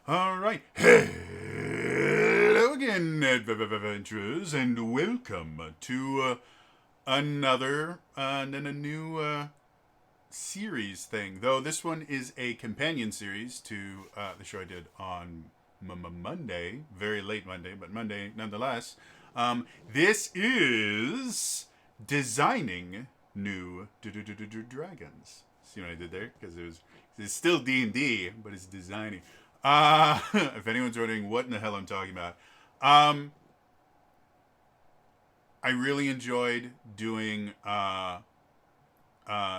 All right. Hello again, adventurers, and welcome to another and a new series thing. Though this one is a companion series to the show I did on Monday, very late Monday, but Monday nonetheless. This is designing new dragons. See what I did there? Because it's still D&D, but it's designing. If anyone's wondering what in the hell I'm talking about, I really enjoyed doing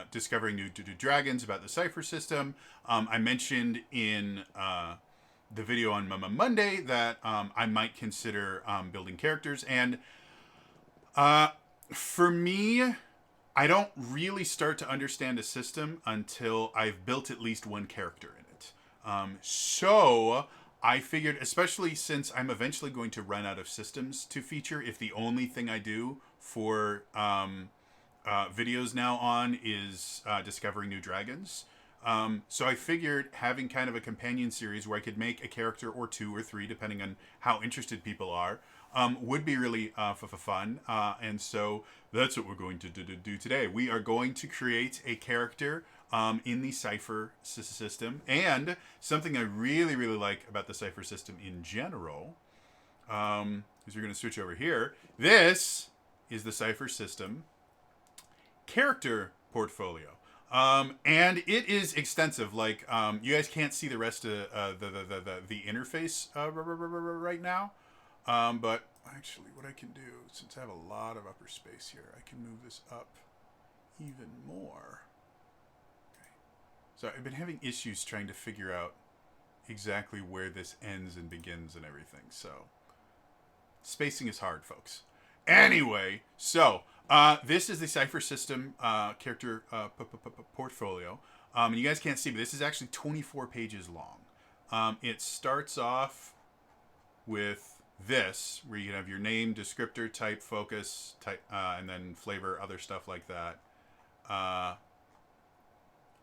discovering new dragons about the Cypher system. I mentioned in the video on Monday that I might consider building characters, and for me, I don't really start to understand a system until I've built at least one character in it. So I figured, especially since I'm eventually going to run out of systems to feature, if the only thing I do for videos now on is discovering new dragons. So I figured having kind of a companion series where I could make a character or two or three, depending on how interested people are, would be really fun. And so that's what we're going to do today. We are going to create a character in the Cypher system. And something I really, really like about the Cypher system in general is we're going to switch over here. This is the Cypher system character portfolio. And it is extensive. Like, you guys can't see the rest of the interface right now. But actually, what I can do, since I have a lot of upper space here, I can move this up even more. Okay. So I've been having issues trying to figure out exactly where this ends and begins and everything. So spacing is hard, folks. Anyway, so this is the Cypher system character portfolio. And you guys can't see, but this is actually 24 pages long. It starts off with this, where you can have your name, descriptor, type, focus, type, and then flavor, other stuff like that.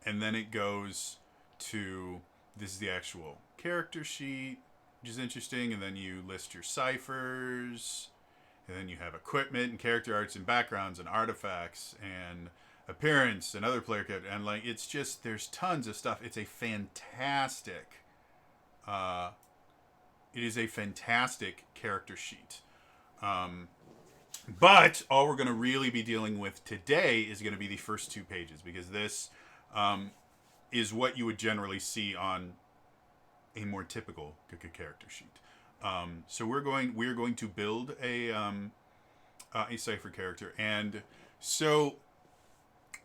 And then it goes to, this is the actual character sheet, which is interesting. And then you list your ciphers. And then you have equipment and character arts and backgrounds and artifacts and appearance and other player character. And like, it's just, there's tons of stuff. It's a fantastic, it is a fantastic character sheet. But all we're going to really be dealing with today is going to be the first two pages, because this is what you would generally see on a more typical character sheet. So we're going to build a Cypher character, and so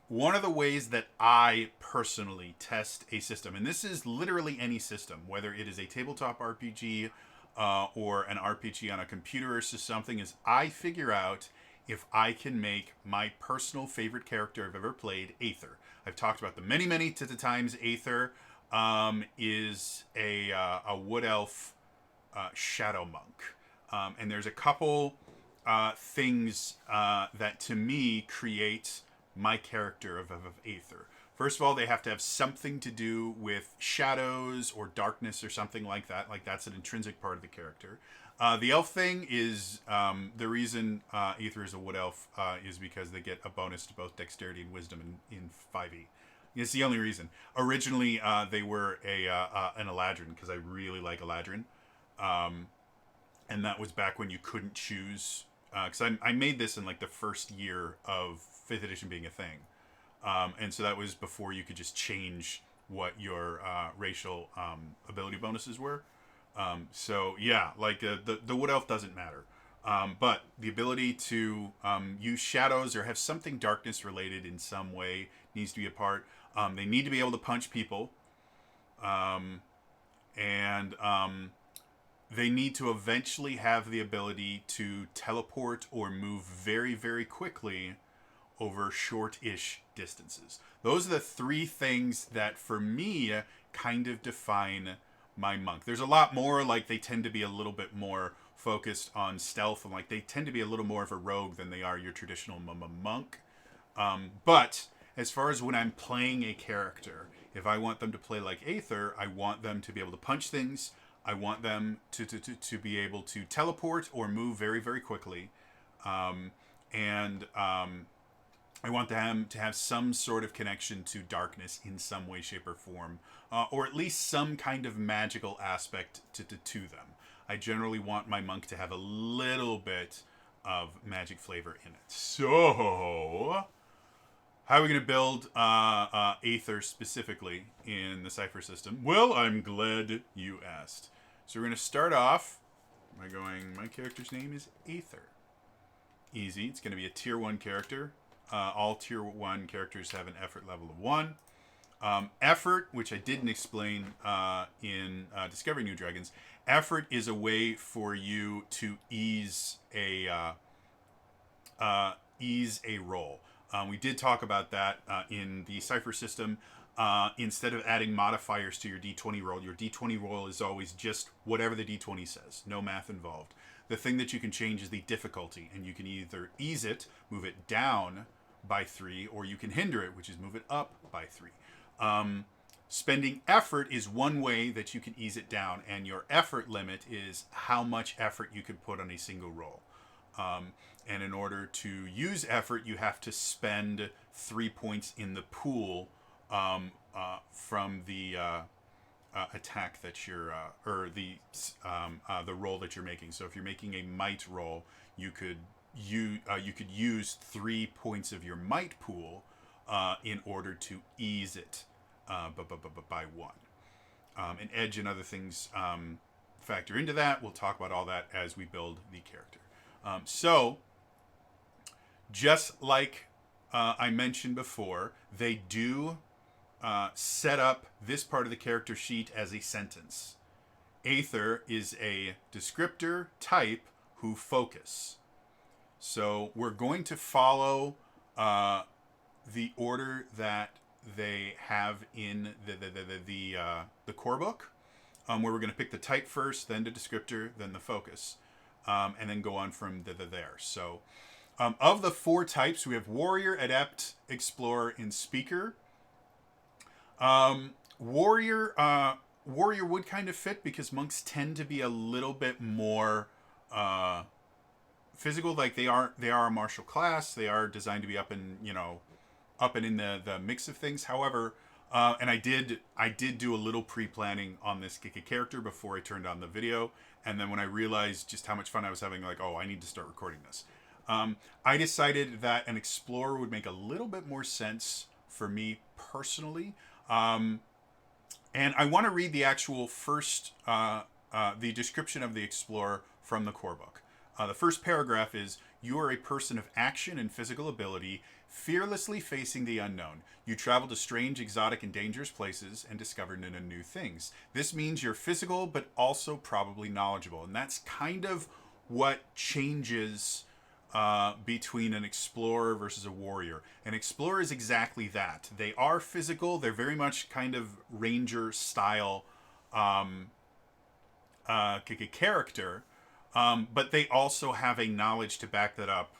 one of the ways that I personally test a system, and this is literally any system, whether it is a tabletop RPG or an RPG on a computer or something, is I figure out if I can make my personal favorite character I've ever played, Aether. I've talked about the many times. Aether is a wood elf shadow monk. And there's a couple things that to me create my character of Aether. First of all, they have to have something to do with shadows or darkness or something like that. Like, that's an intrinsic part of the character. The elf thing is the reason Aether is a wood elf is because they get a bonus to both dexterity and wisdom in 5e. It's the only reason. Originally, they were an Eladrin, because I really like Eladrin. And that was back when you couldn't choose, because I made this in like the first year of 5th edition being a thing. And so that was before you could just change what your racial ability bonuses were. So yeah, like the wood elf doesn't matter. But the ability to use shadows or have something darkness related in some way needs to be a part. They need to be able to punch people. And they need to eventually have the ability to teleport or move very, very quickly over short-ish distances. Those are the three things that, for me, kind of define my monk. There's a lot more, like they tend to be a little bit more focused on stealth, and like they tend to be a little more of a rogue than they are your traditional monk. But as far as when I'm playing a character, if I want them to play like Aether, I want them to be able to punch things. I want them to be able to teleport or move very, very quickly. And I want them to have some sort of connection to darkness in some way, shape, or form, or at least some kind of magical aspect to them. I generally want my monk to have a little bit of magic flavor in it. So, how are we going to build Aether specifically in the Cypher system? Well, I'm glad you asked. So we're going to start off by going, my character's name is Aether. Easy. It's going to be a tier 1 character. All tier 1 characters have an effort level of 1. Effort, which I didn't explain in Discovering New Dragons, effort is a way for you to ease a roll. We did talk about that in the Cypher system. Instead of adding modifiers to your d20 roll, your d20 roll is always just whatever the d20 says. No math involved. The thing that you can change is the difficulty, and you can either ease it, move it down by 3, or you can hinder it, which is move it up by 3. Spending effort is one way that you can ease it down, and your effort limit is how much effort you can put on a single roll. And in order to use effort, you have to spend 3 points in the pool from the attack that you're or the roll that you're making. So if you're making a might roll, you could use 3 points of your might pool in order to ease it by 1. And edge and other things factor into that. We'll talk about all that as we build the character. So, just like I mentioned before, they do set up this part of the character sheet as a sentence. Aether is a descriptor type who focus. So we're going to follow the order that they have in the core book, where we're going to pick the type first, then the descriptor, then the focus, and then go on from there. So of the 4 types, we have Warrior, Adept, Explorer, and Speaker. Warrior would kind of fit because monks tend to be a little bit more physical. Like they are a martial class. They are designed to be up and in the mix of things. However, and I did do a little pre-planning on this character before I turned on the video, and then when I realized just how much fun I was having, like, oh, I need to start recording this. I decided that an explorer would make a little bit more sense for me personally. And I want to read the actual first, the description of the explorer from the core book. The first paragraph is, you are a person of action and physical ability, fearlessly facing the unknown. You travel to strange, exotic, and dangerous places and discover new things. This means you're physical, but also probably knowledgeable. And that's kind of what changes between an explorer versus a warrior. An explorer is exactly that. They are physical. They're very much kind of ranger style character, but they also have a knowledge to back that up,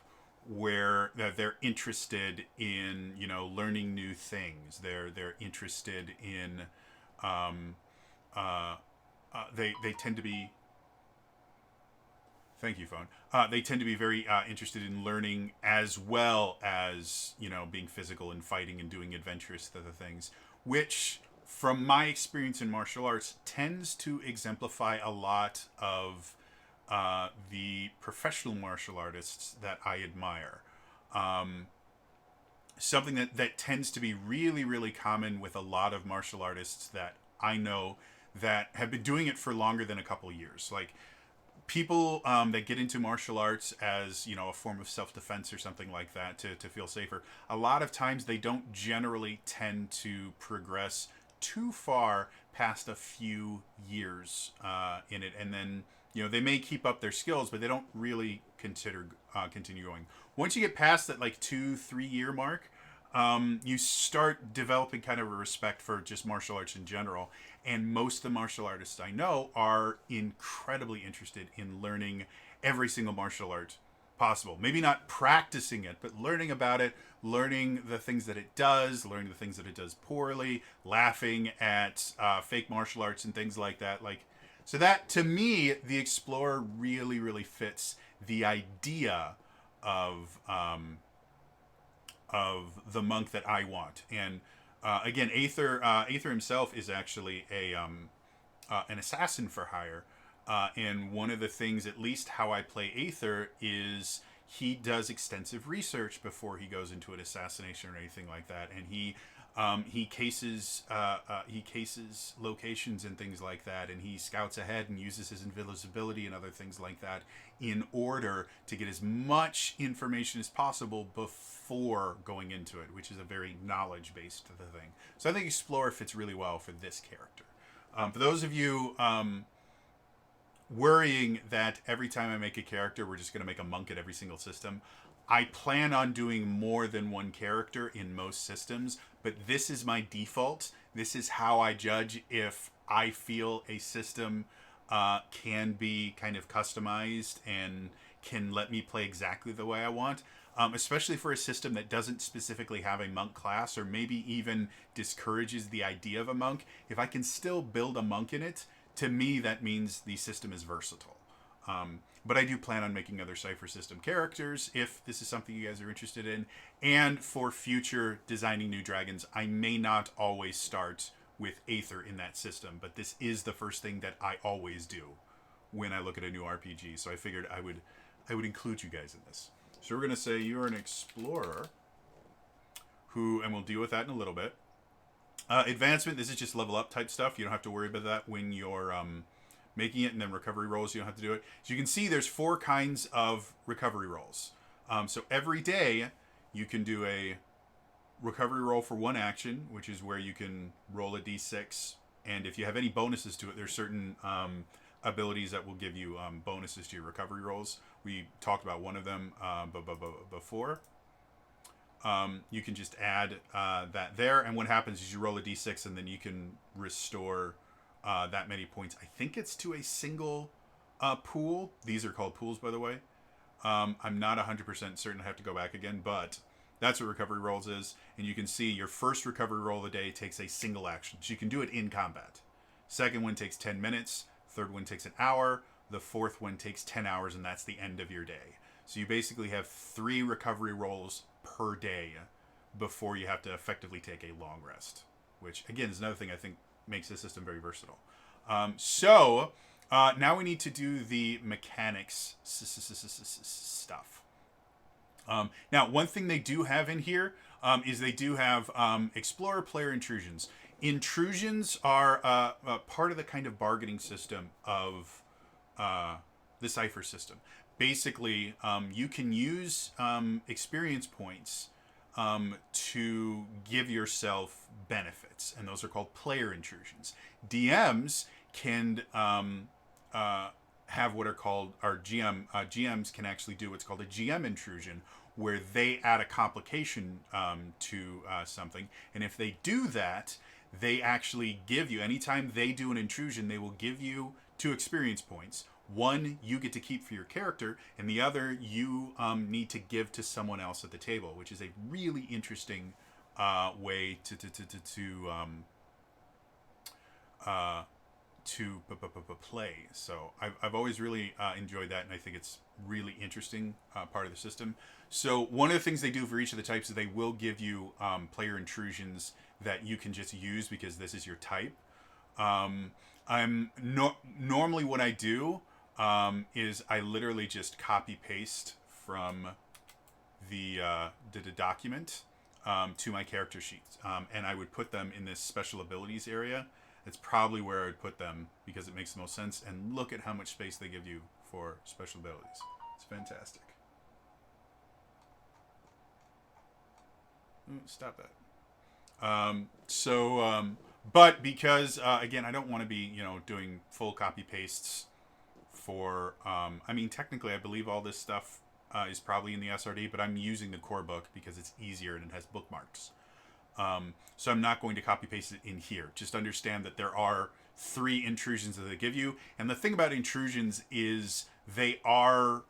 where they're interested in learning new things. They're interested in they tend to be. Thank you, phone. They tend to be very interested in learning, as well as being physical and fighting and doing adventurous things, which, from my experience in martial arts, tends to exemplify a lot of the professional martial artists that I admire. Something that tends to be really, really common with a lot of martial artists that I know that have been doing it for longer than a couple years. Like, people that get into martial arts as a form of self-defense or something like that to feel safer, a lot of times they don't generally tend to progress too far past a few years in it, and then they may keep up their skills, but they don't really consider continue going. Once you get past that 2-3 year mark, you start developing kind of a respect for just martial arts in general. And most of the martial artists I know are incredibly interested in learning every single martial art possible. Maybe not practicing it, but learning about it, learning the things that it does, learning the things that it does poorly, laughing at fake martial arts and things like that. So that, to me, the Explorer really, really fits the idea of the monk that I want. And again, Aether himself is actually an assassin for hire. And one of the things, at least how I play Aether, is he does extensive research before he goes into an assassination or anything like that, and he cases locations and things like that, and he scouts ahead and uses his invisibility and other things like that in order to get as much information as possible before going into it, which is a very knowledge-based thing. So I think Explorer fits really well for this character. For those of you worrying that every time I make a character, we're just going to make a monk at every single system, I plan on doing more than one character in most systems, but this is my default. This is how I judge if I feel a system can be kind of customized and can let me play exactly the way I want. Especially for a system that doesn't specifically have a monk class, or maybe even discourages the idea of a monk. If I can still build a monk in it, to me that means the system is versatile. But I do plan on making other Cypher system characters if this is something you guys are interested in. And for future designing new dragons, I may not always start with Aether in that system, but this is the first thing that I always do when I look at a new RPG. So I figured I would include you guys in this. So we're going to say you're an explorer and we'll deal with that in a little bit. Advancement, this is just level up type stuff. You don't have to worry about that when you're making it, and then recovery rolls, you don't have to do it. So you can see there's 4 kinds of recovery rolls. So every day you can do a recovery roll for 1 action, which is where you can roll a d6, and if you have any bonuses to it, there's certain abilities that will give you bonuses to your recovery rolls. We talked about one of them before. You can just add that there, and what happens is you roll a d6 and then you can restore that many points. I think it's to a single pool. These are called pools, by the way. I'm not 100% certain. I have to go back again, but that's what recovery rolls is. And you can see your first recovery roll of the day takes a single action. So you can do it in combat. Second one takes 10 minutes. Third one takes an hour. The fourth one takes 10 hours, and that's the end of your day. So you basically have 3 recovery rolls per day before you have to effectively take a long rest, which again is another thing I think makes the system very versatile. So now we need to do the mechanics stuff. Now, one thing they do have in here is they do have Explorer player intrusions. Intrusions are part of the kind of bargaining system of the Cypher system. Basically, you can use experience points to give yourself benefits, and those are called player intrusions. DMs can have what are called, or GMs can actually do what's called a GM intrusion, where they add a complication to something, and if they do that, they actually give you, anytime they do an intrusion, they will give you 2 experience points. One you get to keep for your character, and the other you need to give to someone else at the table, which is a really interesting way to play. So I've always really enjoyed that, and I think it's really interesting part of the system. So one of the things they do for each of the types is they will give you player intrusions that you can just use because this is your type. Normally what I do is I literally just copy paste from the document to my character sheets, and I would put them in this special abilities area. It's probably where I would put them because it makes the most sense. And look at how much space they give you for special abilities. It's fantastic. Stop that. But because again, I don't want to be doing full copy pastes for. I mean, technically, I believe all this stuff is probably in the SRD, but I'm using the core book because it's easier and it has bookmarks. So I'm not going to copy paste it in here. Just understand that there are 3 intrusions that they give you. And the thing about intrusions is they are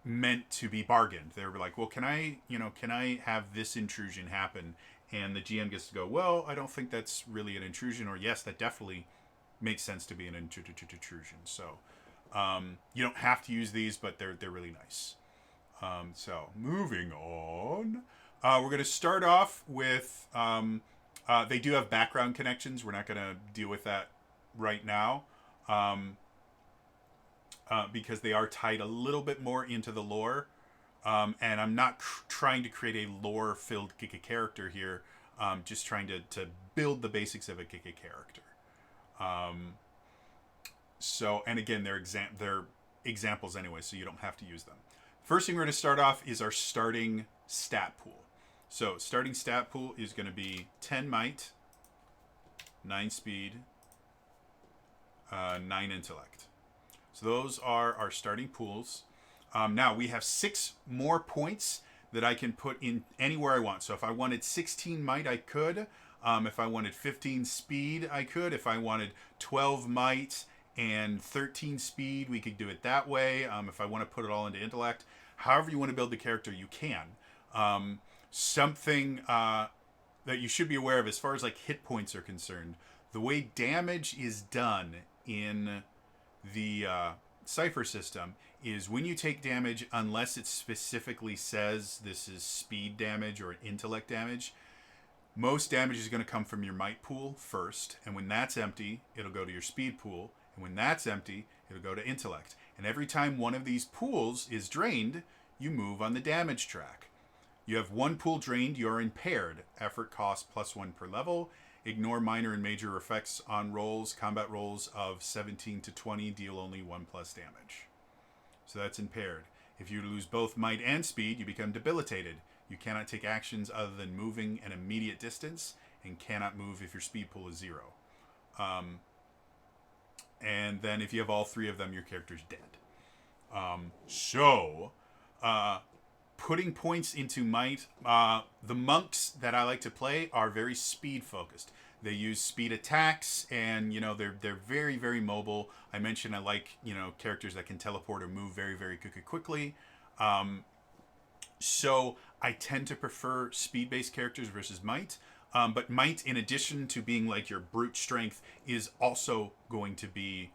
meant to be bargained. They're like, well, can I have this intrusion happen? And the GM gets to go, well, I don't think that's really an intrusion, or yes, that definitely makes sense to be an intrusion. So you don't have to use these, but they're really nice. So moving on, we're going to start off with they do have background connections. We're not going to deal with that right now because they are tied a little bit more into the lore. And I'm not trying to create a lore-filled Kika character here. Just trying to build the basics of a Kika character. So, and again, they're examples anyway, so you don't have to use them. First thing we're going to start off is our starting stat pool. So, starting stat pool is going to be 10 might, 9 speed, 9 intellect. So those are our starting pools. Now we have 6 more points that I can put in anywhere I want. So if I wanted 16 might, I could. If I wanted 15 speed, I could. If I wanted 12 might and 13 speed, we could do it that way. If I want to put it all into intellect, however you want to build the character, you can. Something that you should be aware of as far as like hit points are concerned, the way damage is done in the Cypher system is when you take damage, unless it specifically says this is speed damage or intellect damage, most damage is going to come from your might pool first, and when that's empty, it'll go to your speed pool, and when that's empty, it'll go to intellect. And every time one of these pools is drained, you move on the damage track. You have one pool drained, you're impaired. Effort cost +1 per level. Ignore minor and major effects on rolls. Combat rolls of 17 to 20 deal only 1+ damage. So that's impaired. If you lose both might and speed, you become debilitated. You cannot take actions other than moving an immediate distance and cannot move if your speed pool is 0. And then if you have all 3 of them, your character's dead. Putting points into might, the monks that I like to play are very speed focused. They use speed attacks, and they're very, very mobile. I mentioned I like characters that can teleport or move very, very quickly. So I tend to prefer speed-based characters versus might. But might, in addition to being like your brute strength, is also going to be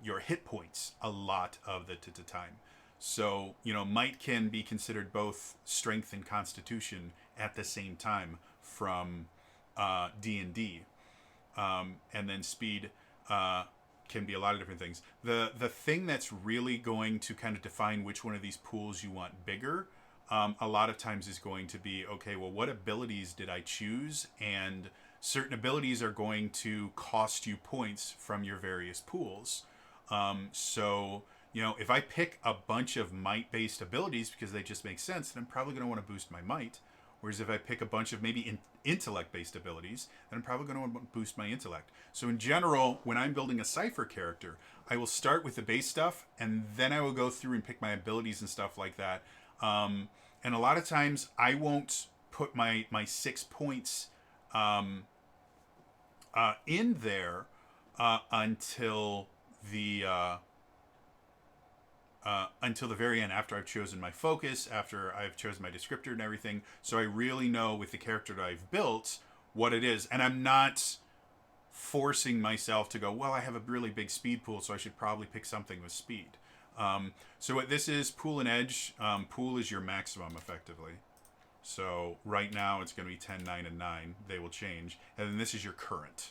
your hit points a lot of the time. So, might can be considered both strength and constitution at the same time from DnD. And then speed can be a lot of different things. The thing that's really going to kind of define which one of these pools you want bigger, a lot of times is going to be, okay, well, what abilities did I choose? And certain abilities are going to cost you points from your various pools. If I pick a bunch of might-based abilities because they just make sense, then I'm probably going to want to boost my might. Whereas if I pick a bunch of maybe intellect-based abilities, then I'm probably going to want to boost my intellect. So in general, when I'm building a Cypher character, I will start with the base stuff, and then I will go through and pick my abilities and stuff like that. And a lot of times, I won't put my 6 points in there until the very end, after I've chosen my focus, after I've chosen my descriptor and everything, so I really know with the character that I've built what it is. And I'm not forcing myself to go, well, I have a really big speed pool, so I should probably pick something with speed. So what this is, pool and edge. Pool is your maximum, effectively. So right now it's going to be 10, 9, and 9. They will change. And then this is your current.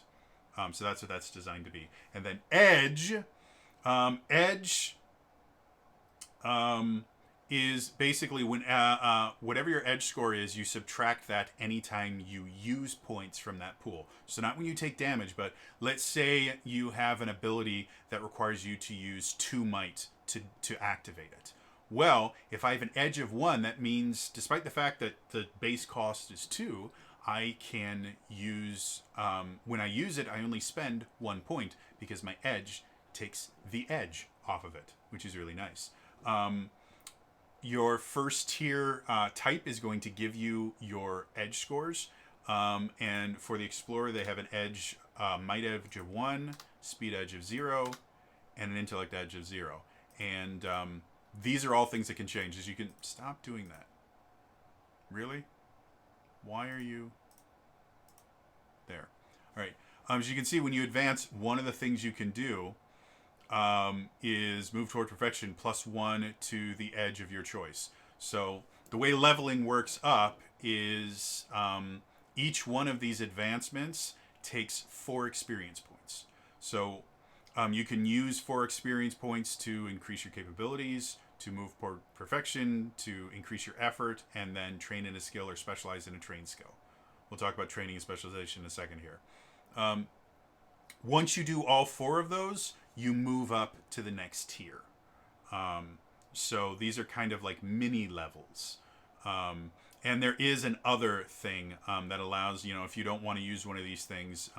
So that's what that's designed to be. And then edge. Edge is basically when whatever your edge score is, you subtract that anytime you use points from that pool. So not when you take damage, but let's say you have an ability that requires you to use 2 might to activate it. Well, if I have an edge of 1, that means despite the fact that the base cost is 2, I can use, when I use it, I only spend 1 point because my edge takes the edge off of it, which is really nice. Your first tier type is going to give you your edge scores. And for the Explorer, they have an edge, might edge of 1, speed edge of 0, and an intellect edge of 0. And these are all things that can change. As you can stop doing that. Really? Why are you there? All right. As you can see, when you advance, one of the things you can do is move toward perfection +1 to the edge of your choice. So the way leveling works up is each one of these advancements takes 4 experience points. So you can use 4 experience points to increase your capabilities, to move toward perfection, to increase your effort, and then train in a skill or specialize in a trained skill. We'll talk about training and specialization in a second here. Once you do all 4 of those, you move up to the next tier. So these are kind of like mini levels. And there is an other thing that allows, if you don't want to use one of these things,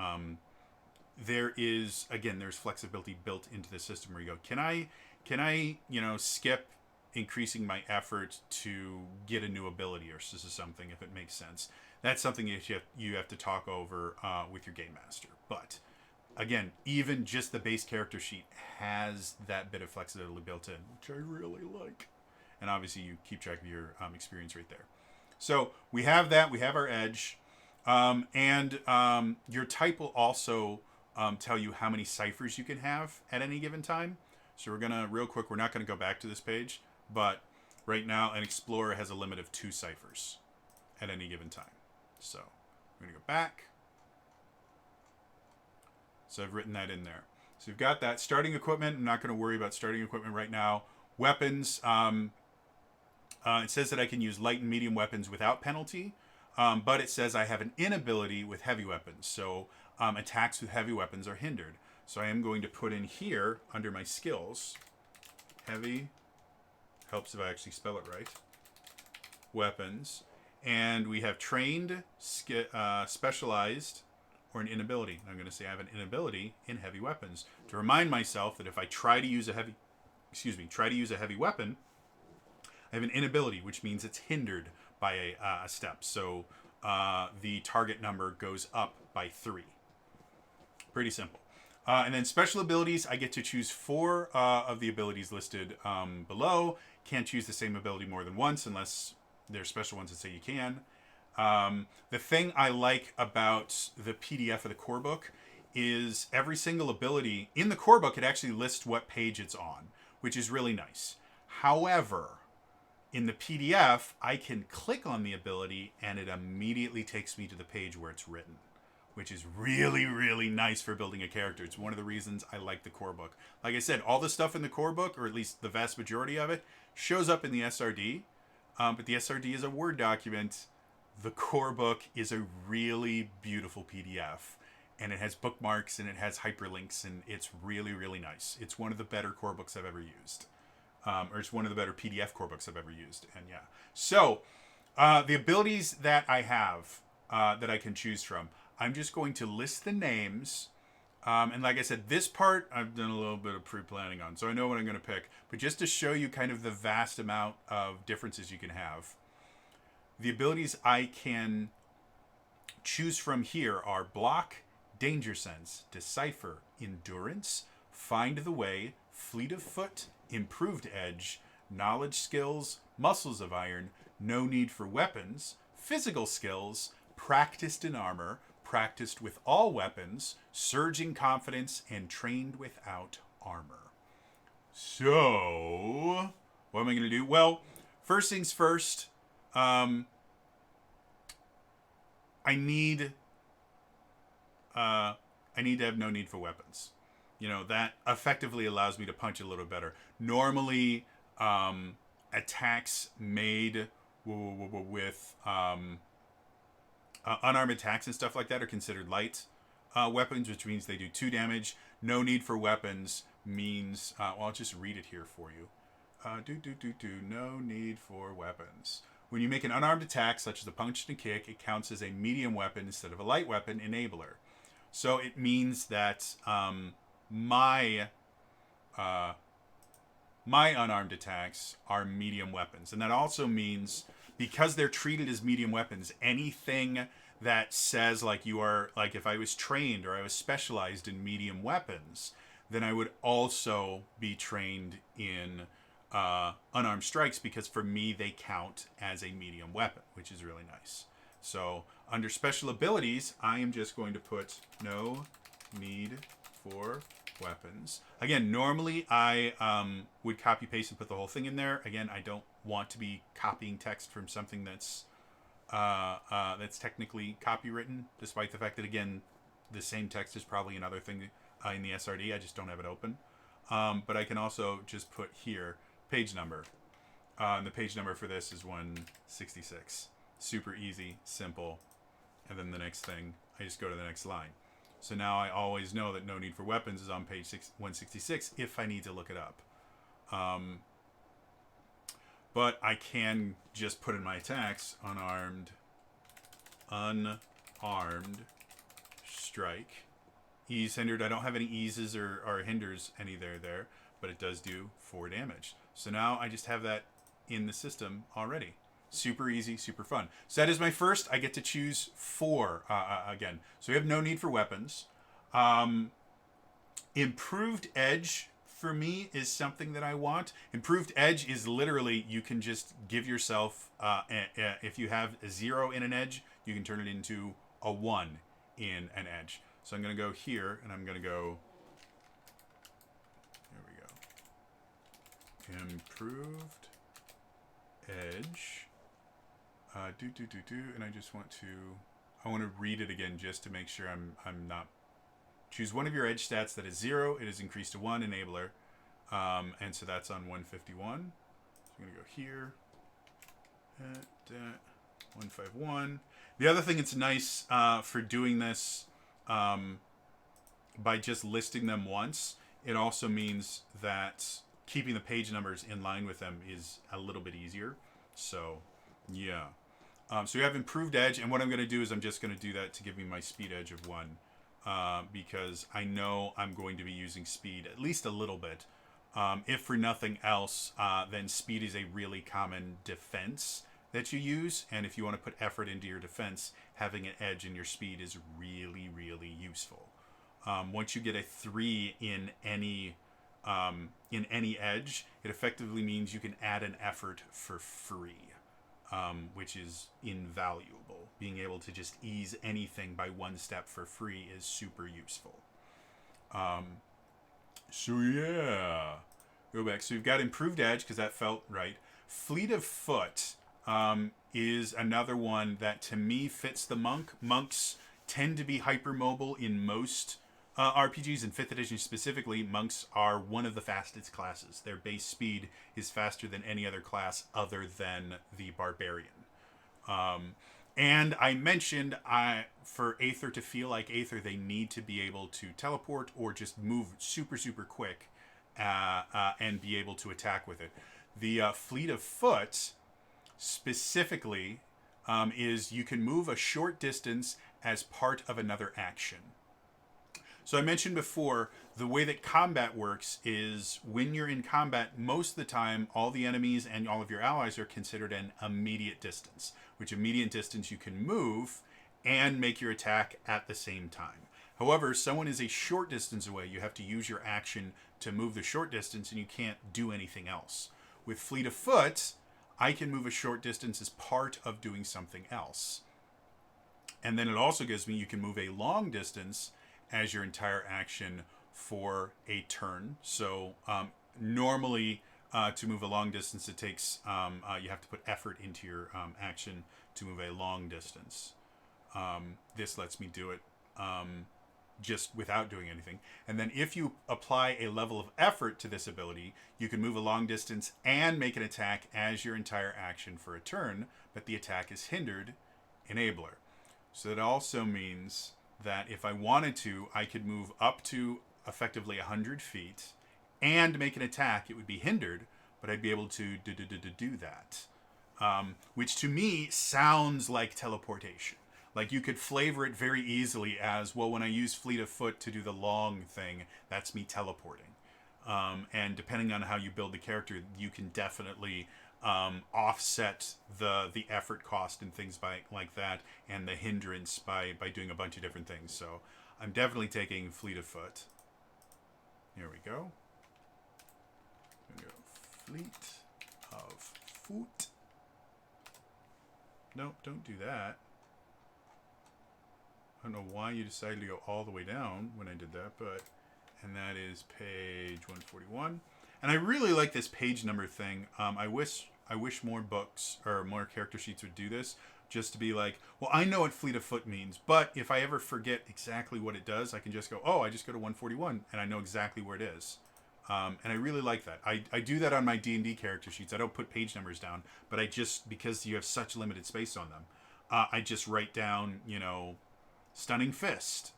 there's flexibility built into the system where you go, can I skip increasing my effort to get a new ability or something, if it makes sense. That's something you have to talk over with your game master. But again, even just the base character sheet has that bit of flexibility built in, which I really like. And obviously you keep track of your experience right there. So we have that. We have our edge. And your type will also tell you how many ciphers you can have at any given time. So we're going to, real quick, we're not going to go back to this page. But right now, an explorer has a limit of 2 ciphers at any given time. So we're going to go back. So I've written that in there. So you've got that. Starting equipment, I'm not going to worry about starting equipment right now. Weapons, it says that I can use light and medium weapons without penalty, but it says I have an inability with heavy weapons. So attacks with heavy weapons are hindered. So I am going to put in here, under my skills, heavy, helps if I actually spell it right, weapons. And we have trained, specialized, or an inability. I'm going to say I have an inability in heavy weapons to remind myself that if I try to use a heavy weapon, I have an inability, which means it's hindered by a step. So the target number goes up by 3. Pretty simple. And then special abilities, I get to choose 4 of the abilities listed below. Can't choose the same ability more than once unless there's special ones that say you can. The thing I like about the PDF of the core book is every single ability in the core book, it actually lists what page it's on, which is really nice. However, in the PDF, I can click on the ability and it immediately takes me to the page where it's written, which is really, really nice for building a character. It's one of the reasons I like the core book. Like I said, all the stuff in the core book, or at least the vast majority of it, shows up in the SRD, but the SRD is a Word document. The core book is a really beautiful PDF, and it has bookmarks and it has hyperlinks, and it's really, really nice. It's one of the better core books I've ever used. Or it's one of the better PDF core books I've ever used. And yeah. So, the abilities that I have that I can choose from, I'm just going to list the names. And like I said, this part I've done a little bit of pre-planning on, so I know what I'm going to pick. But just to show you kind of the vast amount of differences you can have, the abilities I can choose from here are Block, Danger Sense, Decipher, Endurance, Find the Way, Fleet of Foot, Improved Edge, Knowledge Skills, Muscles of Iron, No Need for Weapons, Physical Skills, Practiced in Armor, Practiced with All Weapons, Surging Confidence, and Trained Without Armor. So, what am I going to do? Well, first things first, I need to have no need for weapons. That effectively allows me to punch a little better. Normally, attacks made with unarmed attacks and stuff like that are considered light weapons, which means they do 2 damage. No need for weapons means, I'll just read it here for you. No need for weapons. When you make an unarmed attack, such as a punch and a kick, it counts as a medium weapon instead of a light weapon enabler. So it means that my unarmed attacks are medium weapons. And that also means, because they're treated as medium weapons, anything that says if I was trained or I was specialized in medium weapons, then I would also be trained in unarmed strikes, because for me they count as a medium weapon, which is really nice. So under special abilities, I am just going to put no need for weapons. Again, normally I would copy paste and put the whole thing in there. Again, I don't want to be copying text from something that's technically copywritten, despite the fact that, again, the same text is probably another thing in the SRD. I just don't have it open. But I can also just put here page number. And the page number for this is 166. Super easy, simple. And then the next thing, I just go to the next line. So now I always know that no need for weapons is on page 166 if I need to look it up. But I can just put in my attacks unarmed, strike. Ease hindered. I don't have any eases or hinders any there, but it does do 4 damage. So now I just have that in the system already. Super easy, super fun. So that is my first. I get to choose 4 again. So we have no need for weapons. Improved edge for me is something that I want. Improved edge is literally you can just give yourself, if you have a 0 in an edge, you can turn it into a 1 in an edge. So I'm going to go here and I'm going to go, there we go, improved edge. And I just want to, I want to read it again just to make sure I'm not. Choose one of your edge stats that is 0. It is increased to 1, enabler. And so that's on 151. So I'm going to go here. At 151. The other thing that's nice for doing this by just listing them once, it also means that keeping the page numbers in line with them is a little bit easier. So, yeah. So we have improved edge, and what I'm going to do is I'm just going to do that to give me my speed edge of 1. Because I know I'm going to be using speed at least a little bit. If for nothing else, then speed is a really common defense that you use. And if you want to put effort into your defense, having an edge in your speed is really, really useful. Once you get a 3 in any edge, it effectively means you can add an effort for free, which is invaluable. Being able to just ease anything by 1 step for free is super useful. So yeah, go back. So we've got improved edge because that felt right. Fleet of foot is another one that to me fits the monk. Monks tend to be hypermobile in most RPGs, in 5th edition specifically. Monks are one of the fastest classes. Their base speed is faster than any other class other than the barbarian. And I mentioned for Aether to feel like Aether, they need to be able to teleport or just move super, super quick and be able to attack with it. The Fleet of Foot specifically is you can move a short distance as part of another action. So I mentioned before, the way that combat works is when you're in combat, most of the time, all the enemies and all of your allies are considered an immediate distance, which immediate distance you can move and make your attack at the same time. However, someone is a short distance away. You have to use your action to move the short distance and you can't do anything else. With Fleet of Foot, I can move a short distance as part of doing something else. And then it also gives me, you can move a long distance as your entire action for a turn. So normally to move a long distance, it takes, you have to put effort into your action to move a long distance. This lets me do it just without doing anything. And then if you apply a level of effort to this ability, you can move a long distance and make an attack as your entire action for a turn, but the attack is hindered, enabler. So that also means that if I wanted to, I could move up to effectively 100 feet and make an attack. It would be hindered, but I'd be able to do that. Which to me sounds like teleportation. Like you could flavor it very easily as, well, when I use Fleet of Foot to do the long thing, that's me teleporting. And depending on how you build the character, you can definitely offset the effort cost and things like that, and the hindrance by doing a bunch of different things. So I'm definitely taking Fleet of Foot. Here we go. Fleet of Foot. Nope, don't do that. I don't know why you decided to go all the way down when I did that, but... And that is page 141. And I really like this page number thing. I wish more books or more character sheets would do this, just to be like, well, I know what fleet of foot means, but if I ever forget exactly what it does, I can just go, oh, I just go to 141, and I know exactly where it is. And I really like that. I do that on my D&D character sheets. I don't put page numbers down, but I just, because you have such limited space on them, I just write down, Stunning Fist,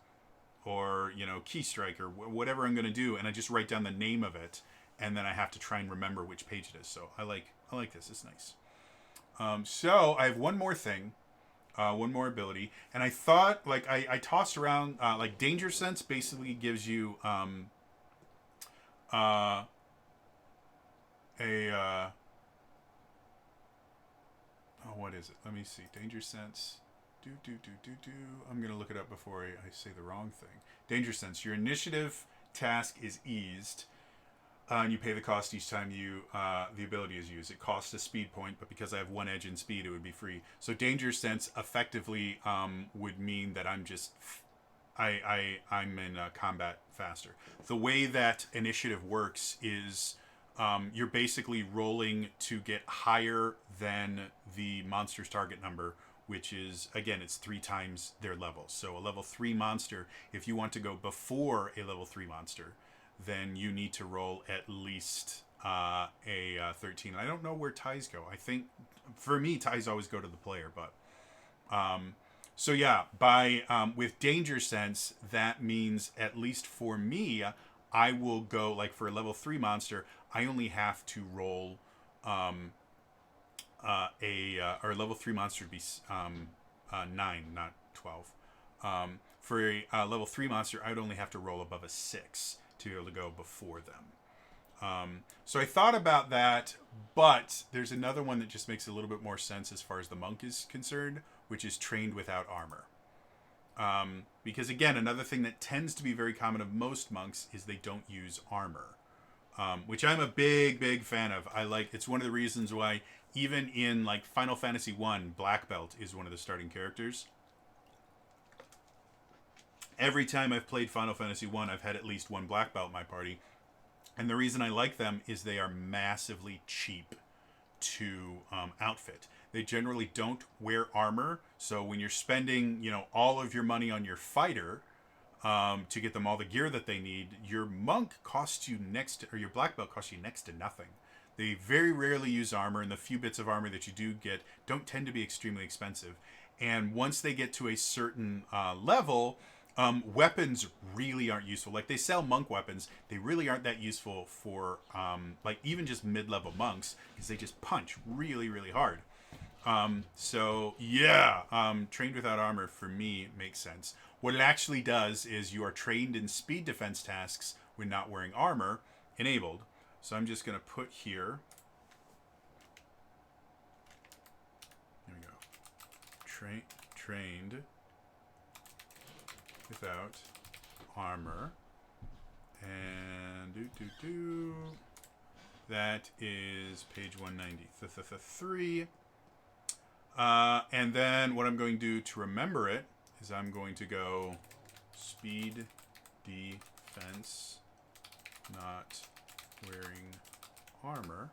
or, Key Strike, or whatever I'm going to do, and I just write down the name of it, and then I have to try and remember which page it is. So I like this. It's nice. So I have one more thing, one more ability, and I thought, I tossed around, Danger Sense basically gives you oh, what is it? Let me see. Danger Sense. I'm going to look it up before I say the wrong thing. Danger Sense. Your initiative task is eased, and you pay the cost each time the ability is used. It costs a speed point, but because I have one edge in speed, it would be free. So Danger Sense effectively would mean that I'm just... I'm in combat faster. The way that initiative works is you're basically rolling to get higher than the monster's target number, which is, again, it's 3 times their level. So a level 3 monster, if you want to go before a level 3 monster, then you need to roll at least a 13. I don't know where ties go. I think, for me, ties always go to the player, but... So yeah, with Danger Sense, that means, at least for me, I will go, for a level 3 monster, I only have to roll or a level 3 monster would be 9, not 12. For a level 3 monster, I would only have to roll above a 6 to be able to go before them. So I thought about that, but there's another one that just makes a little bit more sense as far as the monk is concerned, which is Trained Without Armor. Because again, another thing that tends to be very common of most monks is they don't use armor, which I'm a big fan of. It's one of the reasons why even in Final Fantasy 1, Black Belt is one of the starting characters. Every time I've played Final Fantasy 1, I've had at least one Black Belt in my party. And the reason I like them is they are massively cheap to outfit. They generally don't wear armor, so when you're spending, all of your money on your fighter to get them all the gear that they need, your monk costs you or your black belt costs you next to nothing. They very rarely use armor, and the few bits of armor that you do get don't tend to be extremely expensive. And once they get to a certain level, weapons really aren't useful. They sell monk weapons, they really aren't that useful for even just mid-level monks, because they just punch really, really hard. Trained Without Armor for me makes sense. What it actually does is you are trained in speed defense tasks when not wearing armor, enabled. So I'm just going to put here. Here we go. Trained Without Armor. And that is page 193. And then what I'm going to do to remember it is I'm going to go speed defense, not wearing armor,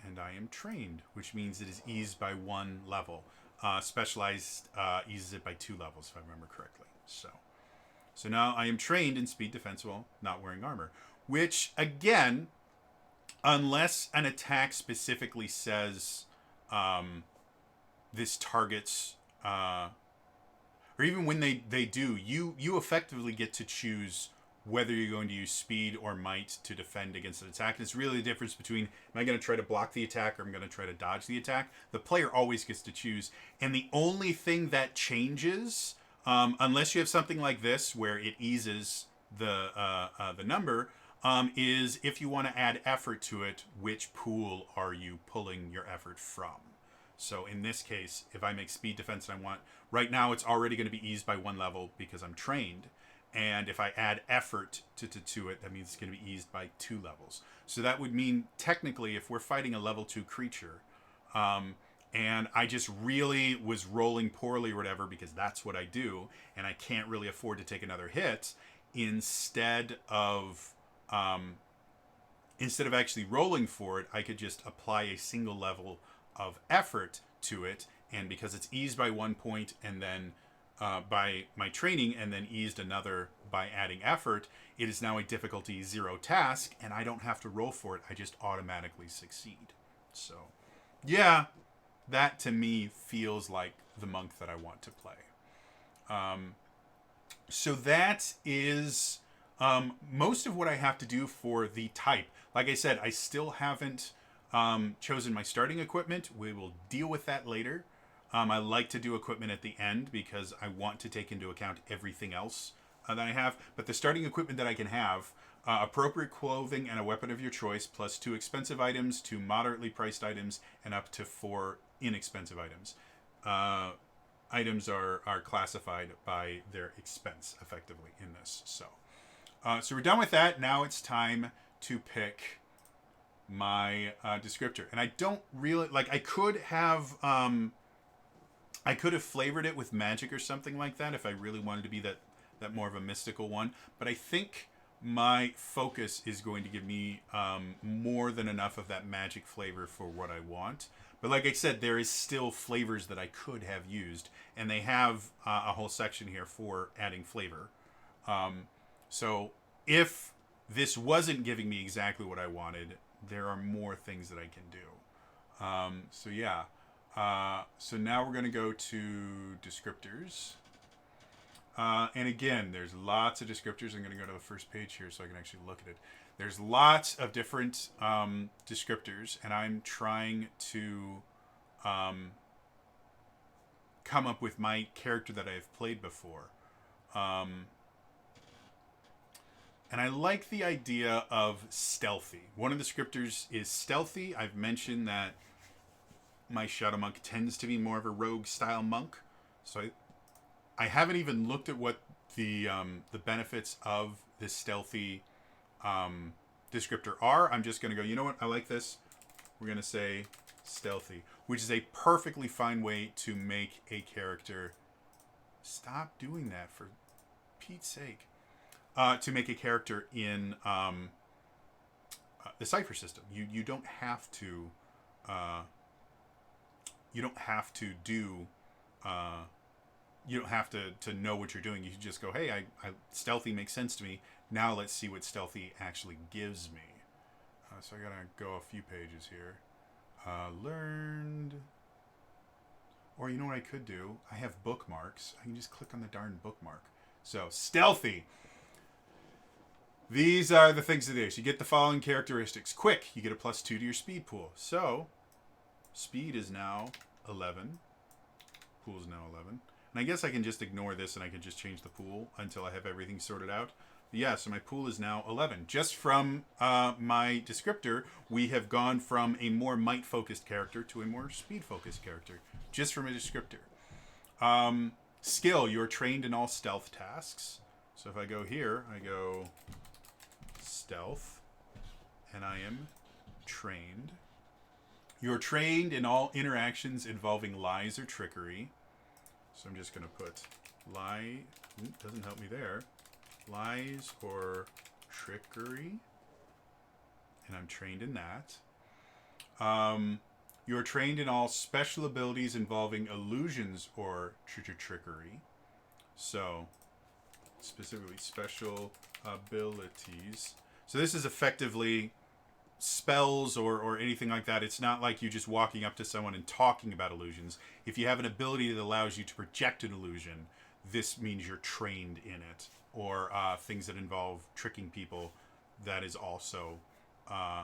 and I am trained, which means it is eased by 1 level. Specialized eases it by 2 levels, if I remember correctly. So now I am trained in speed defense while not wearing armor, which, again, unless an attack specifically says this targets, or even when they do, you effectively get to choose whether you're going to use speed or might to defend against an attack. And it's really the difference between, am I going to try to block the attack or am I going to try to dodge the attack? The player always gets to choose. And the only thing that changes, unless you have something like this where it eases the number, is if you want to add effort to it, which pool are you pulling your effort from? So in this case, if I make speed defense and I want, right now it's already going to be eased by 1 level because I'm trained. And if I add effort to it, that means it's going to be eased by 2 levels. So that would mean, technically, if we're fighting a level 2 creature, and I just really was rolling poorly or whatever because that's what I do, and I can't really afford to take another hit. Instead of actually rolling for it, I could just apply a single level of effort to it, and because it's eased by 1 point and then by my training, and then eased another by adding effort, it is now a difficulty 0 task, and I don't have to roll for it. I just automatically succeed. So, yeah, that to me feels like the monk that I want to play. So that is most of what I have to do for the type. Like I said, I still haven't chosen my starting equipment. We will deal with that later. I like to do equipment at the end because I want to take into account everything else that I have. But the starting equipment that I can have, appropriate clothing and a weapon of your choice, plus 2 expensive items, 2 moderately priced items, and up to 4 inexpensive items. Items are classified by their expense effectively in this. So we're done with that. Now it's time to pick my descriptor. And I don't really like. I could have flavored it with magic or something like that if I really wanted to be that more of a mystical one. But I think my focus is going to give me more than enough of that magic flavor for what I want. But like I said, there is still flavors that I could have used, and they have a whole section here for adding flavor. So if this wasn't giving me exactly what I wanted, there are more things that I can do. So yeah. So now we're going to go to descriptors. And again, there's lots of descriptors. I'm going to go to the first page here so I can actually look at it. There's lots of different descriptors, and I'm trying to come up with my character that I've played before. And I like the idea of stealthy. One of the descriptors is stealthy. I've mentioned that my Shadow Monk tends to be more of a rogue style monk. So I haven't even looked at what the benefits of this stealthy descriptor are. I'm just going to go, you know what? I like this. We're going to say stealthy, which is a perfectly fine way to make a character. Stop doing that, for Pete's sake. To make a character in the Cypher system. You don't have to you don't have to do you don't have to know what you're doing. You can just go, hey, I stealthy makes sense to me. Now let's see what stealthy actually gives me. So I gotta go a few pages here. Learned. Or you know what I could do? I have bookmarks. I can just click on the darn bookmark. So stealthy. These are the things it is. You get the following characteristics. Quick, you get a +2 to your speed pool. So speed is now 11. Pool is now 11. And I guess I can just ignore this and I can just change the pool until I have everything sorted out. Yeah, so my pool is now 11. Just from my descriptor, we have gone from a more might-focused character to a more speed-focused character. Just from a descriptor. Skill, you're trained in all stealth tasks. So if I go here, I go stealth, and I am trained. You're trained in all interactions involving lies or trickery. So I'm just going to put lie. Doesn't help me there. Lies or trickery. And I'm trained in that. You're trained in all special abilities involving illusions or trickery. So, specifically special abilities. So this is effectively spells or anything like that. It's not like you just walking up to someone and talking about illusions. If you have an ability that allows you to project an illusion, this means you're trained in it. Or things that involve tricking people, that is also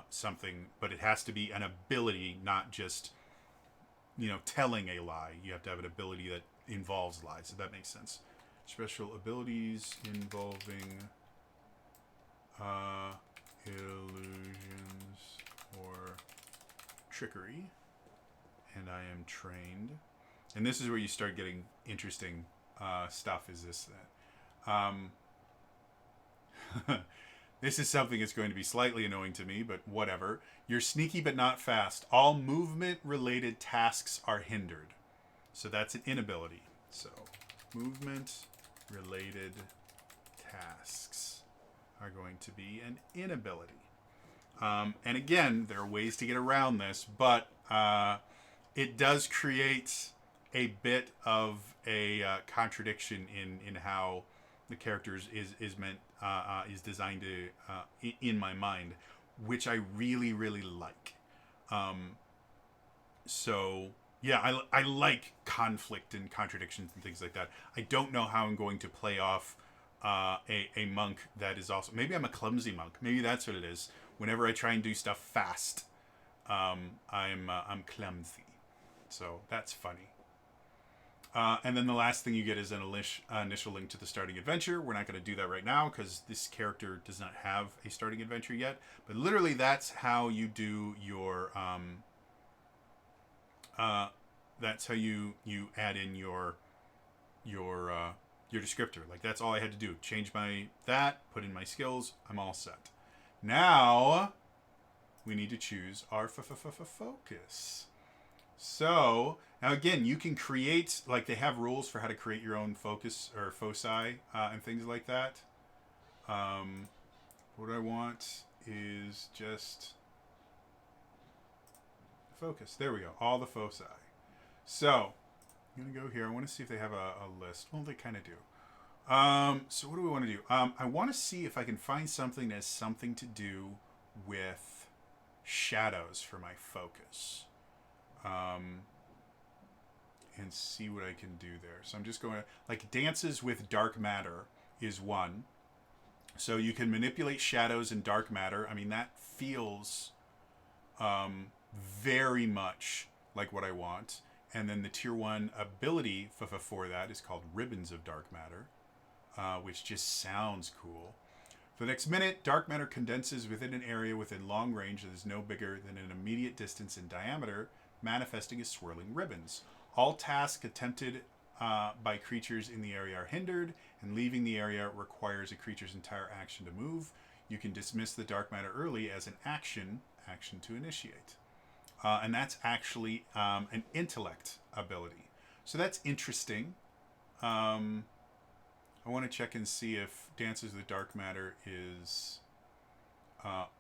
something, but it has to be an ability, not just, telling a lie. You have to have an ability that involves lies, if that makes sense. Special abilities involving illusions or trickery. And I am trained. And this is where you start getting interesting stuff, is this that. This is something that's going to be slightly annoying to me, but whatever. You're sneaky but not fast. All movement-related tasks are hindered. So that's an inability. So movement-related tasks are going to be an inability. And again, there are ways to get around this, but it does create a bit of a contradiction in how the characters is meant is designed to in my mind, which I really like. So yeah, I like conflict and contradictions and things like that. I don't know how I'm going to play off a monk that is also, maybe I'm a clumsy monk. Maybe that's what it is. Whenever I try and do stuff fast, I'm clumsy. So that's funny. And then the last thing you get is an initial link to the starting adventure. We're not going to do that right now because this character does not have a starting adventure yet. But literally, that's how you do your. That's how you add in your descriptor. Like that's all I had to do. Change put in my skills. I'm all set. Now we need to choose our focus. So now again, you can create, like they have rules for how to create your own focus or foci and things like that. What I want is just focus. There we go. All the foci. So I'm going to go here. I want to see if they have a list. Well, they kind of do. So what do we want to do? I want to see if I can find something that has something to do with shadows for my focus. And see what I can do there. So I'm just going to, like, dances with dark matter is one. So you can manipulate shadows and dark matter. I mean, that feels very much like what I want. And then the tier 1 ability for that is called Ribbons of Dark Matter, which just sounds cool. For the next minute, dark matter condenses within an area within long range that is no bigger than an immediate distance in diameter, manifesting as swirling ribbons. All tasks attempted by creatures in the area are hindered, and leaving the area requires a creature's entire action to move. You can dismiss the dark matter early as an action to initiate. And that's actually an intellect ability. So that's interesting. I want to check and see if Dances with Dark Matter is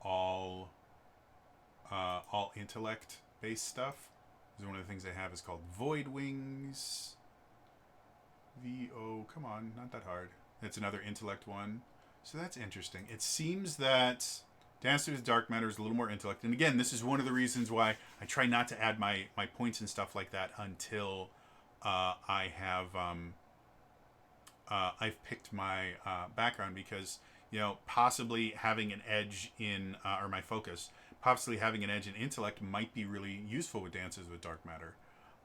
all intellect-based stuff. One of the things they have is called Void Wings. Come on, not that hard. That's another intellect one. So that's interesting. It seems that Dances with Dark Matter is a little more intellect. And again, this is one of the reasons why I try not to add my points and stuff like that until I have I've picked my background, because possibly having an edge in or my focus, possibly having an edge in intellect might be really useful with Dances with Dark Matter.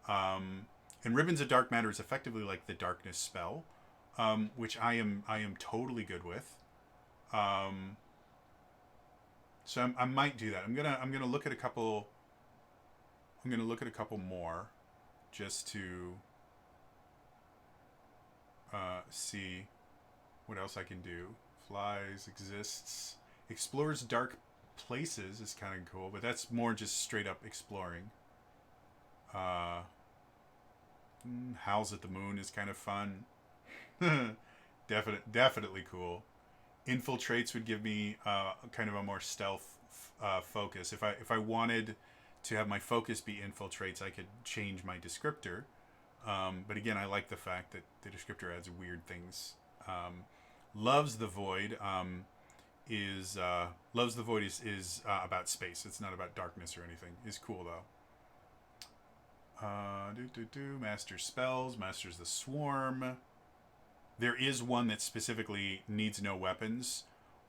And Ribbons of Dark Matter is effectively like the darkness spell, which I am totally good with. So I might do that. I'm gonna look at a couple. I'm gonna look at a couple more, just to see what else I can do. Flies, exists, explores dark places is kind of cool, but that's more just straight up exploring. Howls at the Moon is kind of fun. Definitely cool. Infiltrates would give me kind of a more stealth focus. If I wanted to have my focus be infiltrates, I could change my descriptor. But again, I like the fact that the descriptor adds weird things. Loves the Void is about space. It's not about darkness or anything. Is cool though. Masters spells, masters the swarm. There is one that specifically needs no weapons,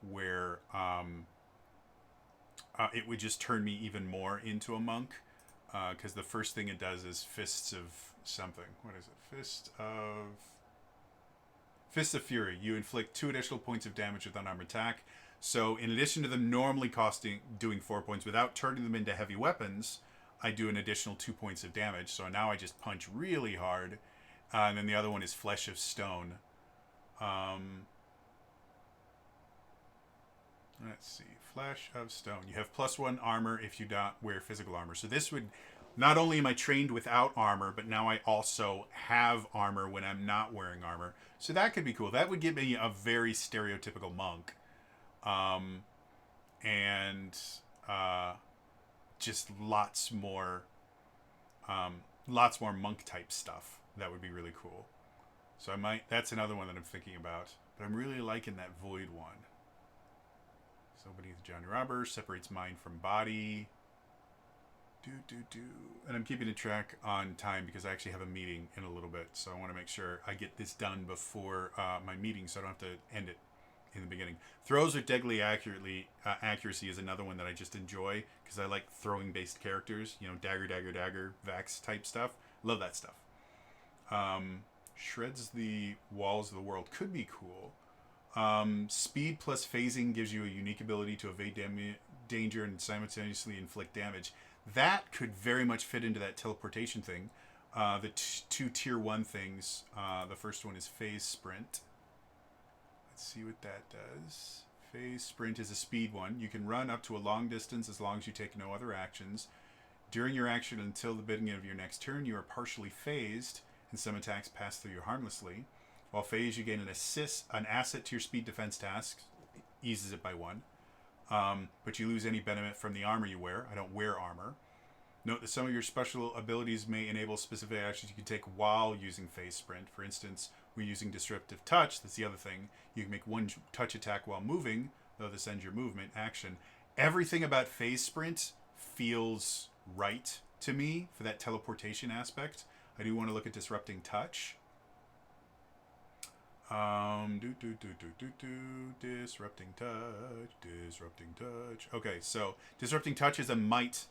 where it would just turn me even more into a monk, because the first thing it does is Fists of something. What is it? Fists of Fury. You inflict 2 additional points of damage with unarmed attack. So in addition to them normally doing 4 points, without turning them into heavy weapons, I do an additional 2 points of damage. So now I just punch really hard. And then the other one is Flesh of Stone. Let's see. Flesh of Stone. You have +1 armor if you don't wear physical armor. So this would... Not only am I trained without armor, but now I also have armor when I'm not wearing armor. So that could be cool. That would give me a very stereotypical monk. And just lots more monk type stuff. That would be really cool. So I might... That's another one that I'm thinking about. But I'm really liking that Void one. So beneath Johnny Robber, separates mind from body. And I'm keeping a track on time because I actually have a meeting in a little bit. So I want to make sure I get this done before my meeting so I don't have to end it in the beginning. Throws with deadly accuracy is another one that I just enjoy because I like throwing based characters. You know, dagger, Vax type stuff. Love that stuff. Shreds the walls of the world could be cool. Speed plus phasing gives you a unique ability to evade danger and simultaneously inflict damage. That could very much fit into that teleportation thing. The two tier 1 things. The first one is phase sprint. Let's see what that does. Phase sprint is a speed one. You can run up to a long distance as long as you take no other actions. During your action until the beginning of your next turn, you are partially phased, and some attacks pass through you harmlessly. While phased, you gain an asset to your speed defense task. Eases it by 1. But you lose any benefit from the armor you wear. I don't wear armor. Note that some of your special abilities may enable specific actions you can take while using phase sprint. For instance, when using disruptive touch, that's the other thing. You can make 1 touch attack while moving, though this ends your movement action. Everything about phase sprint feels right to me for that teleportation aspect. I do want to look at disrupting touch. Disrupting touch. Okay, so disrupting touch is a might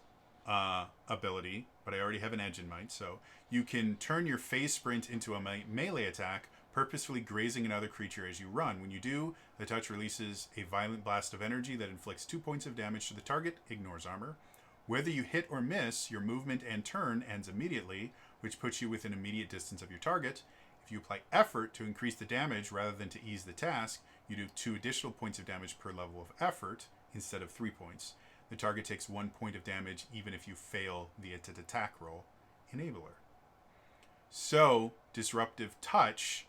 ability, but I already have an edge in might, so you can turn your phase sprint into a melee attack, purposefully grazing another creature as you run. When you do, the touch releases a violent blast of energy that inflicts 2 points of damage to the target, ignores armor. Whether you hit or miss, your movement and turn ends immediately, which puts you within immediate distance of your target. If you apply effort to increase the damage rather than to ease the task, you do 2 additional points of damage per level of effort instead of 3 points. The target takes 1 point of damage even if you fail the attack roll. Enabler. So, disruptive touch.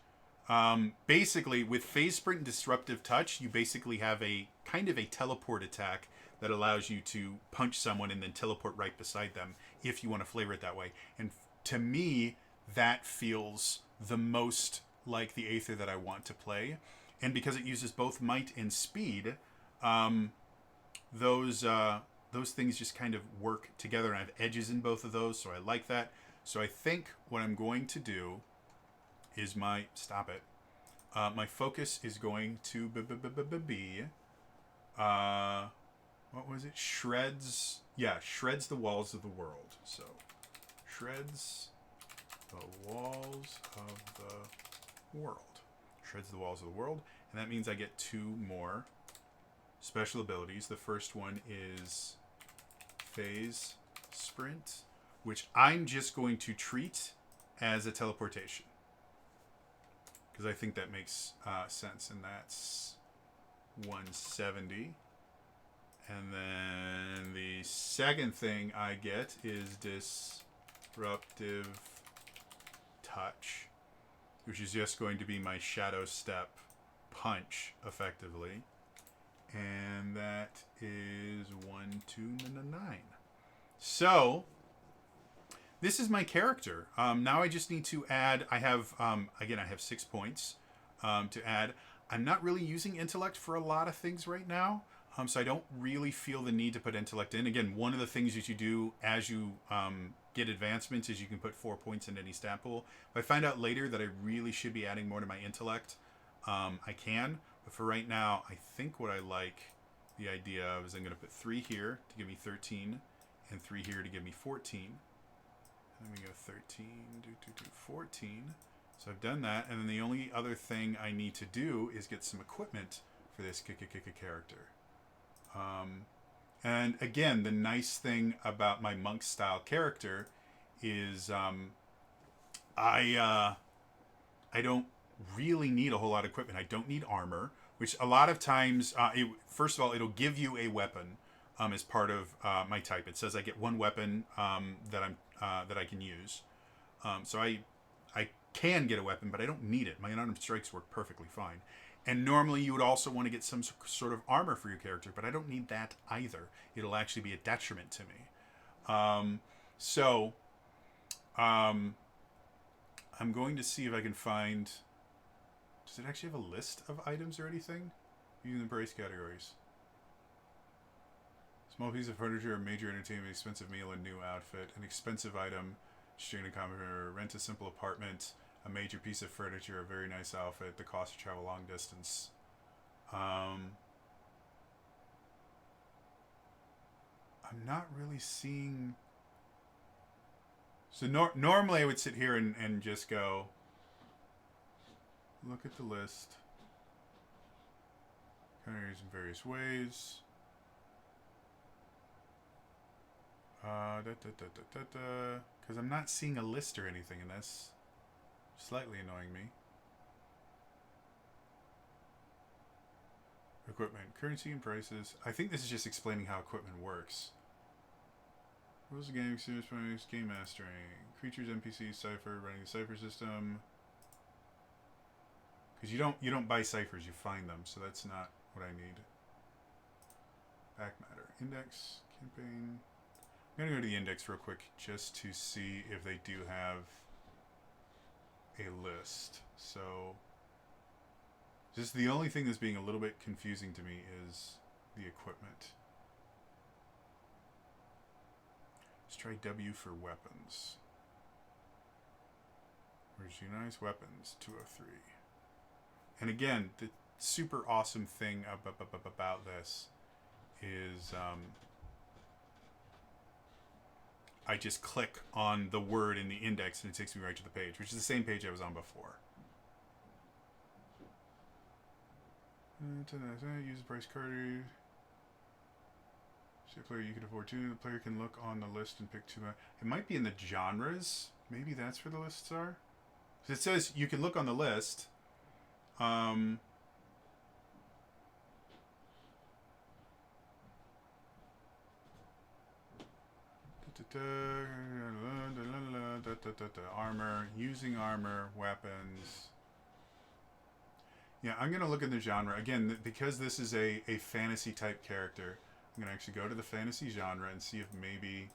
Basically, with phase sprint and disruptive touch, you basically have a kind of a teleport attack that allows you to punch someone and then teleport right beside them if you want to flavor it that way. And to me, that feels the most like the Aether that I want to play. And because it uses both might and speed, those things just kind of work together, and I have edges in both of those, so I like that. So I think what I'm going to do is my focus is going to be what was it? Shreds the walls of the world. So shreds the walls of the world. Shreds the walls of the world. And that means I get 2 more special abilities. The first one is phase sprint, which I'm just going to treat as a teleportation, because I think that makes sense. And that's 170. And then the second thing I get is disruptive touch, which is just going to be my shadow step punch, effectively. And that is 129. So this is my character. Now I just need to add. I have 6 points to add. I'm not really using intellect for a lot of things right now. So I don't really feel the need to put intellect in. Again, one of the things that you do as you get advancements is you can put 4 points in any stat pool. If I find out later that I really should be adding more to my intellect, I can. But for right now, I think what I like the idea of is I'm going to put 3 here to give me 13, and 3 here to give me 14. And then we go 13, 14. So I've done that, and then the only other thing I need to do is get some equipment for this character. And again, the nice thing about my monk style character is I don't really need a whole lot of equipment. I don't need armor, which a lot of times, first of all, it'll give you a weapon as part of my type. It says I get one weapon that I can use. So I can get a weapon, but I don't need it. My unarmed strikes work perfectly fine. And normally you would also want to get some sort of armor for your character, but I don't need that either. It'll actually be a detriment to me. I'm going to see if I can find... Does it actually have a list of items or anything? Using the price categories. Small piece of furniture, a major entertainment, expensive meal, a new outfit, an expensive item, strain a common, rent a simple apartment, a major piece of furniture, a very nice outfit, the cost to travel long distance. I'm not really seeing... So normally I would sit here and just go, look at the list. Kind of use in various ways. Because I'm not seeing a list or anything, and that's slightly annoying me. Equipment, currency and prices. I think this is just explaining how equipment works. Rules of game, experience points, game mastering, creatures, NPCs, Cypher, running the Cypher system. Because you don't buy ciphers, you find them, so that's not what I need. Back matter, index, campaign. I'm gonna go to the index real quick just to see if they do have a list. So, just the only thing that's being a little bit confusing to me is the equipment. Let's try W for weapons. Where's your nice weapons? 203. And again, the super awesome thing about this is I just click on the word in the index and it takes me right to the page, which is the same page I was on before. Use the price card. Say player you can afford to. The player can look on the list and pick two. It might be in the genres. Maybe that's where the lists are. It says you can look on the list. Armor, using armor, weapons. Yeah, I'm going to look in the genre. Again, because this is a fantasy type character, I'm going to actually go to the fantasy genre and see if maybe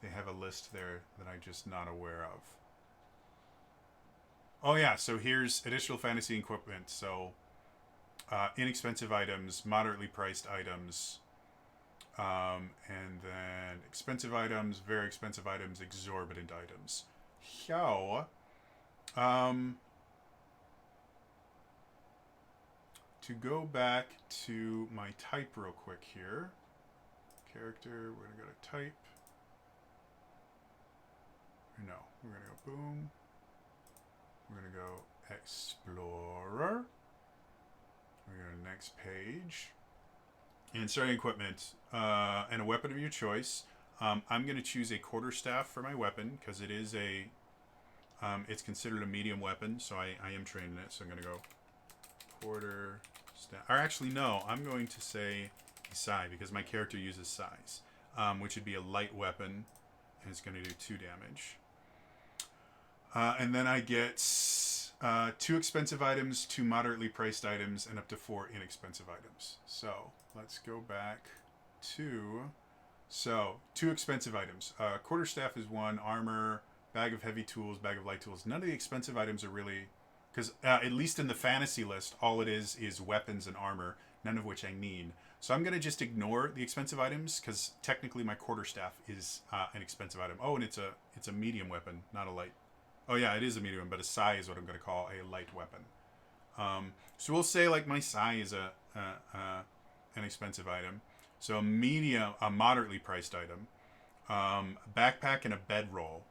they have a list there that I'm just not aware of. Oh yeah, so here's additional fantasy equipment. So inexpensive items, moderately priced items, and then expensive items, very expensive items, exorbitant items. So, to go back to my type real quick here. Character, we're going to go to type. No, we're going to go boom. We're going to go explorer. We're going to go next page. And starting equipment, and a weapon of your choice. I'm going to choose a quarterstaff for my weapon because it is it's considered a medium weapon, so I am trained in it. So I'm going to go quarterstaff. Or actually, no, I'm going to say a sai because my character uses sais, which would be a light weapon, and it's going to do 2 damage. And then I get 2 expensive items, 2 moderately priced items, and up to 4 inexpensive items. So let's go back to... So, 2 expensive items. Quarterstaff is 1, armor, bag of heavy tools, bag of light tools. None of the expensive items are really... Because at least in the fantasy list, all it is weapons and armor, none of which I need. So I'm going to just ignore the expensive items, because technically my quarterstaff is an expensive item. Oh, and it's a medium weapon, not a light. Oh yeah, it is a medium, but a sai is what I'm going to call a light weapon. So we'll say like my sai is an expensive item. So a moderately priced item. Backpack and a bedroll,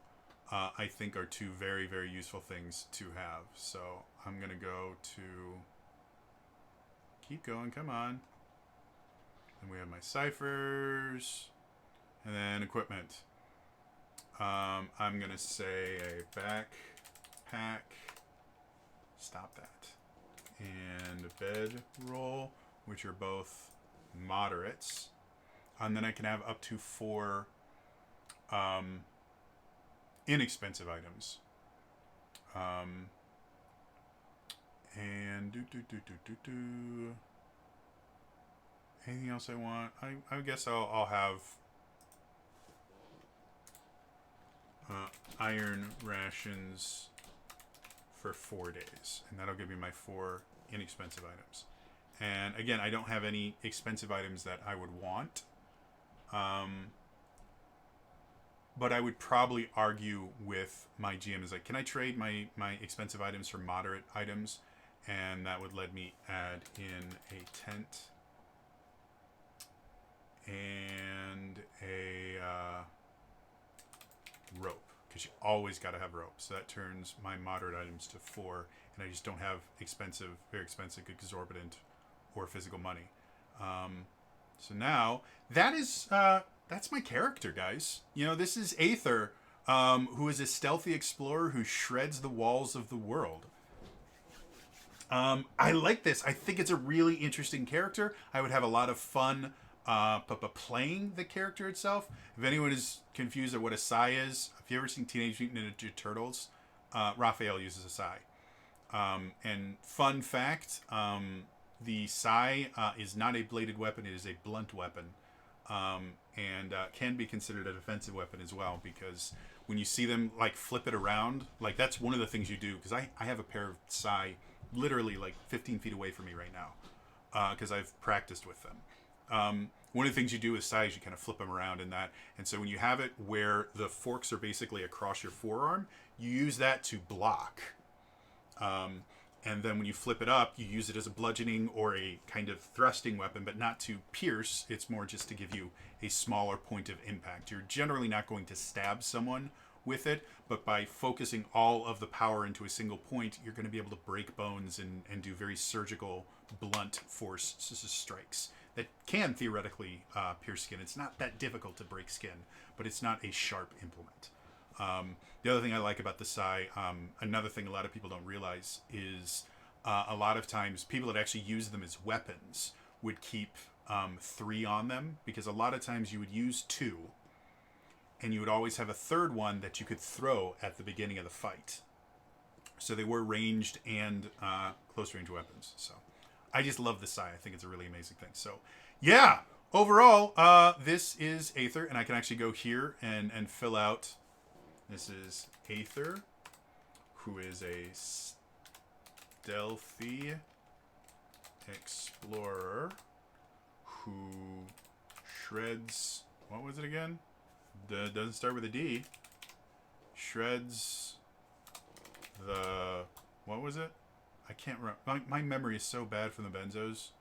I think are 2 very, very useful things to have. So I'm going to go to... Keep going, come on. And we have my ciphers. And then equipment. I'm going to say a backpack. Stop that. and bedroll, which are both moderates. And then I can have up to 4 inexpensive items. And anything else I want? I guess I'll have iron rations for 4 days, and that'll give me my 4 inexpensive items. And again, I don't have any expensive items that I would want, but I would probably argue with my GM is like, can I trade my expensive items for moderate items? And that would let me add in a tent and a rope, because you always got to have rope. So that turns my moderate items to 4, and I just don't have very expensive, exorbitant, or physical money. So now that's my character, guys. You know, this is Aether, who is a stealthy explorer who shreds the walls of the world. I like this. I think it's a really interesting character. I would have a lot of fun playing the character itself. If anyone is confused at what a Psy is, if you ever seen Teenage Mutant Ninja Turtles, Raphael uses a Psy. And fun fact, the Psy is not a bladed weapon, it is a blunt weapon. And can be considered a defensive weapon as well, because when you see them like flip it around, like that's one of the things you do, because I have a pair of Psy literally like 15 feet away from me right now, because I've practiced with them. One of the things you do with Psy is you kind of flip them around in that, and so when you have it where the forks are basically across your forearm, you use that to block. And then when you flip it up, you use it as a bludgeoning or a kind of thrusting weapon, but not to pierce. It's more just to give you a smaller point of impact. You're generally not going to stab someone with it, but by focusing all of the power into a single point, you're going to be able to break bones and do very surgical, blunt force strikes that can theoretically pierce skin. It's not that difficult to break skin, but it's not a sharp implement. The other thing I like about the Psy, another thing a lot of people don't realize is a lot of times people that actually use them as weapons would keep 3 on them, because a lot of times you would use 2 and you would always have a third one that you could throw at the beginning of the fight. So they were ranged and close range weapons. So I just love the Psy. I think it's a really amazing thing. So yeah, overall, this is Aether, and I can actually go here and fill out. This is Aether, who is a stealthy explorer who shreds... What was it again? Doesn't start with a D. Shreds the... What was it? I can't remember. My memory is so bad from the benzos.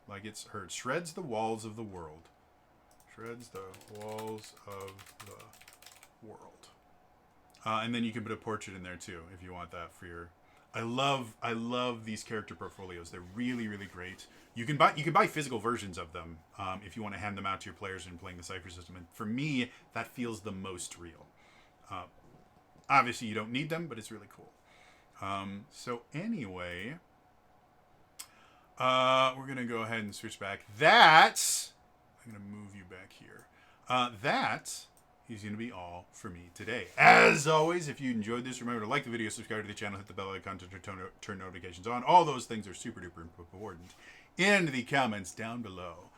Like it's heard. Shreds the walls of the world. Shreds the walls of the world. And then you can put a portrait in there too, if you want that for your... I love these character portfolios. They're really, really great. You can buy physical versions of them if you want to hand them out to your players and playing the Cypher system. And for me, that feels the most real. Obviously, you don't need them, but it's really cool. So anyway, we're gonna go ahead and switch back. I'm gonna move you back here. That is going to be all for me today. As always, if you enjoyed this, remember to like the video, subscribe to the channel, hit the bell icon to turn notifications on. All those things are super duper important. In the comments down below.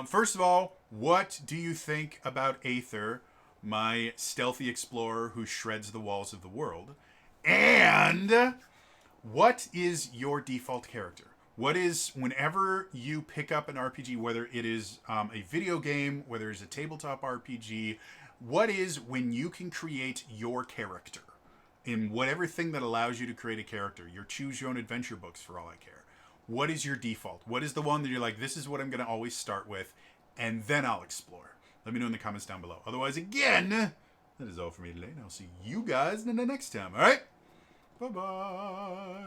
First of all, what do you think about Aether, my stealthy explorer who shreds the walls of the world? And what is your default character? What is, whenever you pick up an RPG, whether it is a video game, whether it's a tabletop RPG, what is when you can create your character in whatever thing that allows you to create a character? Your choose your own adventure books, for all I care. What is your default? What is the one that you're like, this is what I'm going to always start with, and then I'll explore? Let me know in the comments down below. Otherwise, again, that is all for me today, and I'll see you guys in the next time. All right? Bye-bye.